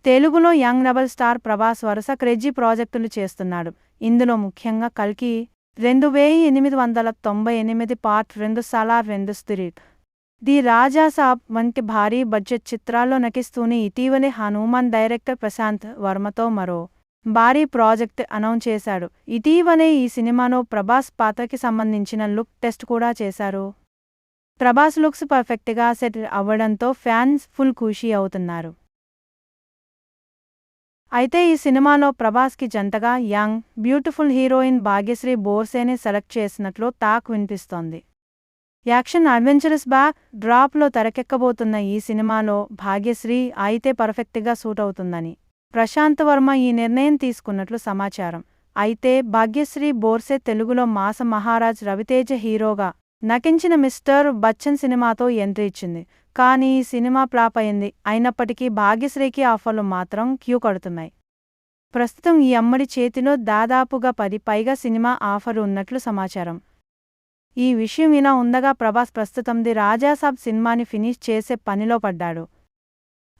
తెలుగులో young rebel star Prabhas వరుస crazy ప్రాజెక్టులు చేస్తున్నాడు. ఇందులో ముఖ్యంగా కల్కి 2898 పార్ట్ 2 సాలార్ 2 స్పిరిట్ ది రాజా సాబ్ వంటి భారీ బడ్జెట్ చిత్రాల్లో నటిస్తూనే ఇటీవలే హనుమాన్ డైరెక్టర్ ప్రశాంత్ వర్మతో మరో భారీ ప్రాజెక్ట్ అనౌన్స్ చేశాడు. ఇటీవలే ఈ సినిమాలో ప్రభాస్ పాత్రకి సంబంధించిన లుక్ టెస్ట్ కూడా చేశారు. ప్రభాస్ లుక్స్ పర్ఫెక్ట్గా సెట్ అవ్వడంతో ఫ్యాన్స్ ఫుల్ ఖుషీ అవుతున్నారు. అయితే ఈ సినిమాలో ప్రభాస్కి జంటగా యంగ్, బ్యూటిఫుల్ హీరోయిన్ భాగ్యశ్రీ బోర్సేని సెలెక్ట్ చేసినట్లు టాక్ వినిపిస్తోంది. యాక్షన్ అడ్వెంచరస్ బ్యాక్ డ్రాప్లో తెరకెక్కబోతున్న ఈ సినిమాలో భాగ్యశ్రీ అయితే పర్ఫెక్ట్గా సూట్ అవుతుందని ప్రశాంత్ వర్మ ఈ నిర్ణయం తీసుకున్నట్లు సమాచారం. అయితే భాగ్యశ్రీ బోర్సే తెలుగులో మాస మహారాజ్ రవితేజ హీరోగా నటించిన మిస్టర్ బచ్చన్ సినిమాతో ఎంట్రీ ఇచ్చింది. కానీ ఈ సినిమా ఫ్లాప్ అయింది. అయినప్పటికీ భాగ్యశ్రీకి ఆఫర్లు మాత్రం క్యూ కడుతున్నాయి. ప్రస్తుతం ఈ అమ్మడి చేతిలో దాదాపుగా 10 పైగా సినిమా ఆఫర్లు ఉన్నట్లు సమాచారం. ఈ విషయం ఇలా ఉండగా ప్రభాస్ ప్రస్తుతం ది రాజాసాబ్ సినిమాని ఫినిష్ చేసే పనిలో పడ్డాడు.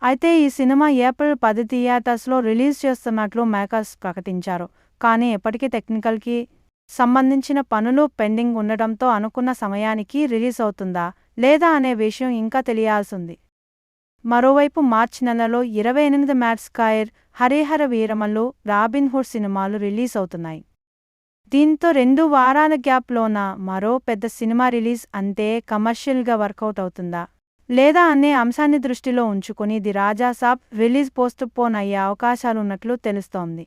అయితే ఈ సినిమా ఏప్రిల్ 10 థియేటర్స్లో రిలీజ్ చేస్తున్నట్లు మేకర్స్ ప్రకటించారు. కానీ ఎప్పటికీ టెక్నికల్కి సంబంధించిన పనులు పెండింగ్ ఉండటంతో అనుకున్న సమయానికి రిలీజ్ అవుతుందా లేదా అనే విషయం ఇంకా తెలియాల్సింది. మరోవైపు మార్చి నెలలో 28 మ్యాట్స్కాయర్, హరిహర వీరమల్లు, రాబిన్హుడ్ సినిమాలు రిలీజ్ అవుతున్నాయి. దీంతో 2 వారాల గ్యాప్లోన మరో పెద్ద సినిమా రిలీజ్ అంటే కమర్షియల్గా వర్కౌట్ అవుతుందా లేదా అనే అంశాన్ని దృష్టిలో ఉంచుకుని the Raja Saab release postpone అయ్యే అవకాశాలున్నట్లు తెలుస్తోంది.